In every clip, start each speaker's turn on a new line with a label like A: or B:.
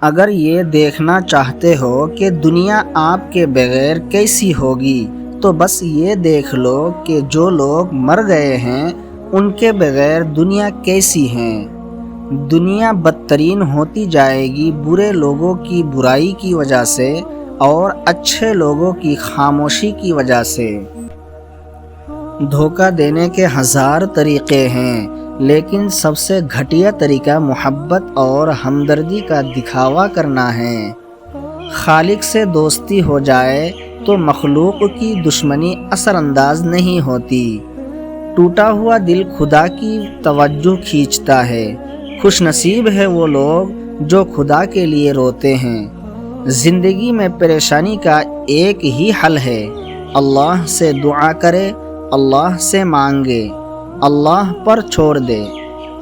A: اگر یہ دیکھنا چاہتے ہو کہ دنیا آپ کے بغیر کیسی ہوگی تو بس یہ دیکھ لو کہ جو لوگ مر گئے ہیں ان کے بغیر دنیا کیسی ہیں۔ دنیا بدترین ہوتی جائے گی برے لوگوں کی برائی کی وجہ سے اور اچھے لوگوں کی خاموشی کی وجہ سے۔ دھوکہ دینے کے ہزار طریقے ہیں، لیکن سب سے گھٹیا طریقہ محبت اور ہمدردی کا دکھاوا کرنا ہے۔ خالق سے دوستی ہو جائے تو مخلوق کی دشمنی اثر انداز نہیں ہوتی۔ ٹوٹا ہوا دل خدا کی توجہ کھینچتا ہے۔ خوش نصیب ہے وہ لوگ جو خدا کے لیے روتے ہیں۔ زندگی میں پریشانی کا ایک ہی حل ہے، اللہ سے دعا کرے، اللہ سے مانگے، اللہ پر چھوڑ دے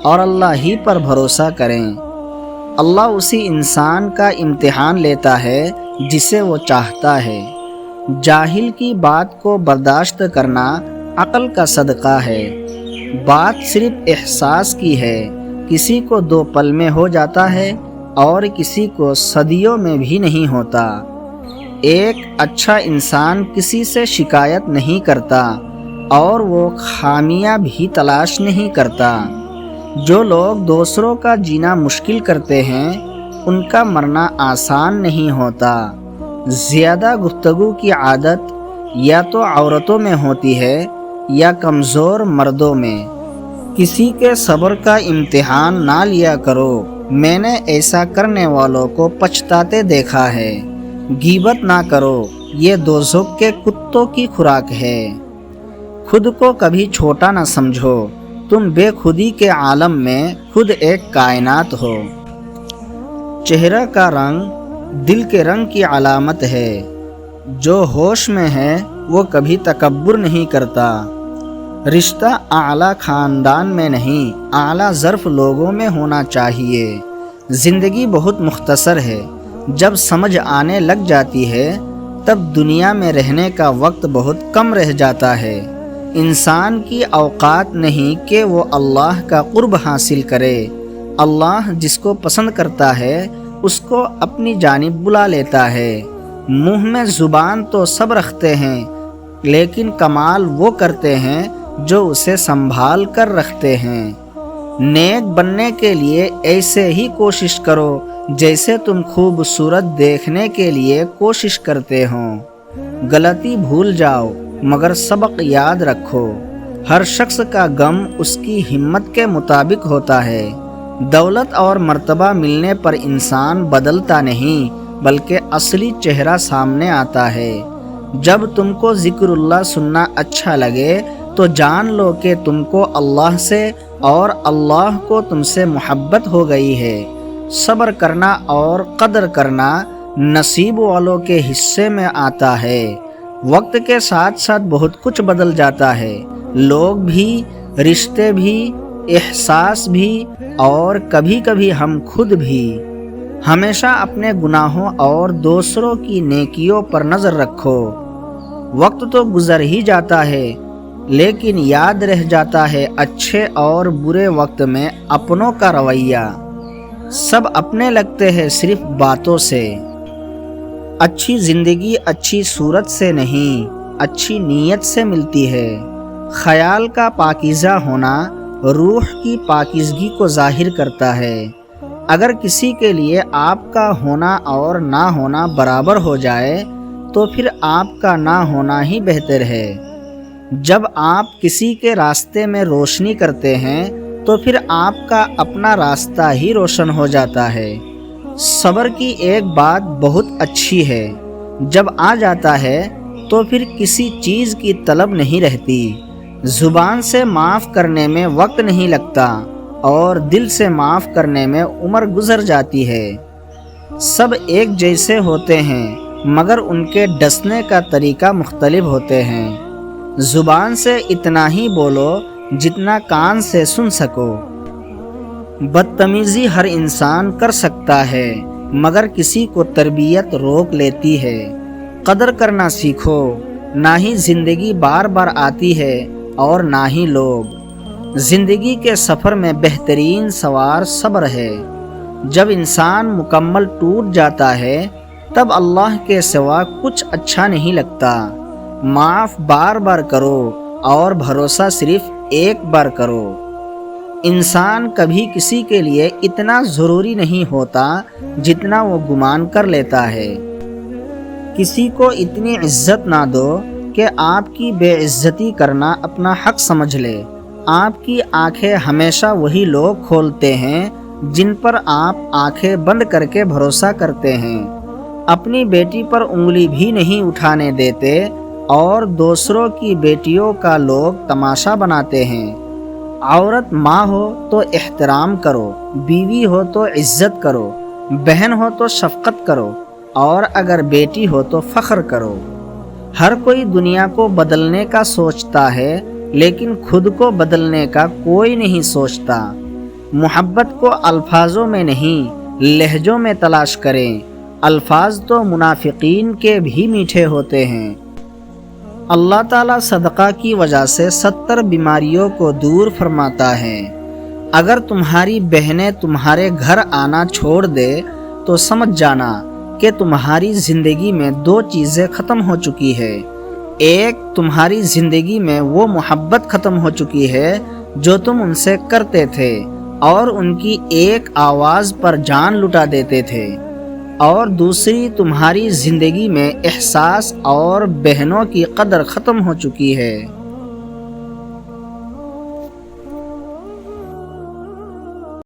A: اور اللہ ہی پر بھروسہ کریں۔ اللہ اسی انسان کا امتحان لیتا ہے جسے وہ چاہتا ہے۔ جاہل کی بات کو برداشت کرنا عقل کا صدقہ ہے۔ بات صرف احساس کی ہے، کسی کو 2 پل میں ہو جاتا ہے اور کسی کو صدیوں میں بھی نہیں ہوتا۔ ایک اچھا انسان کسی سے شکایت نہیں کرتا اور وہ خامیاں بھی تلاش نہیں کرتا۔ جو لوگ دوسروں کا جینا مشکل کرتے ہیں ان کا مرنا آسان نہیں ہوتا۔ زیادہ گفتگو کی عادت یا تو عورتوں میں ہوتی ہے یا کمزور مردوں میں۔ کسی کے صبر کا امتحان نہ لیا کرو، میں نے ایسا کرنے والوں کو پچھتاتے دیکھا ہے۔ غیبت نہ کرو، یہ دوزخ کے کتوں کی خوراک ہے۔ خود کو کبھی چھوٹا نہ سمجھو، تم بے خودی کے عالم میں خود ایک کائنات ہو۔ چہرہ کا رنگ دل کے رنگ کی علامت ہے۔ جو ہوش میں ہے وہ کبھی تکبر نہیں کرتا۔ رشتہ اعلیٰ خاندان میں نہیں، اعلیٰ ظرف لوگوں میں ہونا چاہیے۔ زندگی بہت مختصر ہے، جب سمجھ آنے لگ جاتی ہے تب دنیا میں رہنے کا وقت بہت کم رہ جاتا ہے۔ انسان کی اوقات نہیں کہ وہ اللہ کا قرب حاصل کرے۔ اللہ جس کو پسند کرتا ہے اس کو اپنی جانب بلا لیتا ہے۔ منہ میں زبان تو سب رکھتے ہیں، لیکن کمال وہ کرتے ہیں جو اسے سنبھال کر رکھتے ہیں۔ نیک بننے کے لیے ایسے ہی کوشش کرو جیسے تم خوبصورت دیکھنے کے لیے کوشش کرتے ہو۔ غلطی بھول جاؤ مگر سبق یاد رکھو۔ ہر شخص کا غم اس کی ہمت کے مطابق ہوتا ہے۔ دولت اور مرتبہ ملنے پر انسان بدلتا نہیں بلکہ اصلی چہرہ سامنے آتا ہے۔ جب تم کو ذکر اللہ سننا اچھا لگے تو جان لو کہ تم کو اللہ سے اور اللہ کو تم سے محبت ہو گئی ہے۔ صبر کرنا اور قدر کرنا نصیب والوں کے حصے میں آتا ہے۔ وقت کے ساتھ ساتھ بہت کچھ بدل جاتا ہے، لوگ بھی، رشتے بھی، احساس بھی اور کبھی کبھی ہم خود بھی۔ ہمیشہ اپنے گناہوں اور دوسروں کی نیکیوں پر نظر رکھو۔ وقت تو گزر ہی جاتا ہے لیکن یاد رہ جاتا ہے اچھے اور برے وقت میں اپنوں کا رویہ۔ سب اپنے لگتے ہیں صرف باتوں سے۔ اچھی زندگی اچھی صورت سے نہیں، اچھی نیت سے ملتی ہے۔ خیال کا پاکیزہ ہونا روح کی پاکیزگی کو ظاہر کرتا ہے۔ اگر کسی کے لیے آپ کا ہونا اور نہ ہونا برابر ہو جائے تو پھر آپ کا نہ ہونا ہی بہتر ہے۔ جب آپ کسی کے راستے میں روشنی کرتے ہیں تو پھر آپ کا اپنا راستہ ہی روشن ہو جاتا ہے۔ صبر کی ایک بات بہت اچھی ہے، جب آ جاتا ہے تو پھر کسی چیز کی طلب نہیں رہتی۔ زبان سے معاف کرنے میں وقت نہیں لگتا اور دل سے معاف کرنے میں عمر گزر جاتی ہے۔ سب ایک جیسے ہوتے ہیں مگر ان کے ڈسنے کا طریقہ مختلف ہوتے ہیں۔ زبان سے اتنا ہی بولو جتنا کان سے سن سکو۔ بدتمیزی ہر انسان کر سکتا ہے مگر کسی کو تربیت روک لیتی ہے۔ قدر کرنا سیکھو، نہ ہی زندگی بار بار آتی ہے اور نہ ہی لوگ۔ زندگی کے سفر میں بہترین سوار صبر ہے۔ جب انسان مکمل ٹوٹ جاتا ہے تب اللہ کے سوا کچھ اچھا نہیں لگتا۔ معاف بار بار کرو اور بھروسہ صرف ایک بار کرو۔ انسان کبھی کسی کے لیے اتنا ضروری نہیں ہوتا جتنا وہ گمان کر لیتا ہے۔ کسی کو اتنی عزت نہ دو کہ آپ کی بے عزتی کرنا اپنا حق سمجھ لے۔ آپ کی آنکھیں ہمیشہ وہی لوگ کھولتے ہیں جن پر آپ آنکھیں بند کر کے بھروسہ کرتے ہیں۔ اپنی بیٹی پر انگلی بھی نہیں اٹھانے دیتے اور دوسروں کی بیٹیوں کا لوگ تماشا بناتے ہیں۔ عورت ماں ہو تو احترام کرو، بیوی ہو تو عزت کرو، بہن ہو تو شفقت کرو، اور اگر بیٹی ہو تو فخر کرو۔ ہر کوئی دنیا کو بدلنے کا سوچتا ہے لیکن خود کو بدلنے کا کوئی نہیں سوچتا۔ محبت کو الفاظوں میں نہیں لہجوں میں تلاش کریں، الفاظ تو منافقین کے بھی میٹھے ہوتے ہیں۔ اللہ تعالیٰ صدقہ کی وجہ سے 70 بیماریوں کو دور فرماتا ہے۔ اگر تمہاری بہنیں تمہارے گھر آنا چھوڑ دے تو سمجھ جانا کہ تمہاری زندگی میں 2 چیزیں ختم ہو چکی ہے۔ ایک، تمہاری زندگی میں وہ محبت ختم ہو چکی ہے جو تم ان سے کرتے تھے اور ان کی ایک آواز پر جان لٹا دیتے تھے، اور دوسری، تمہاری زندگی میں احساس اور بہنوں کی قدر ختم ہو چکی ہے۔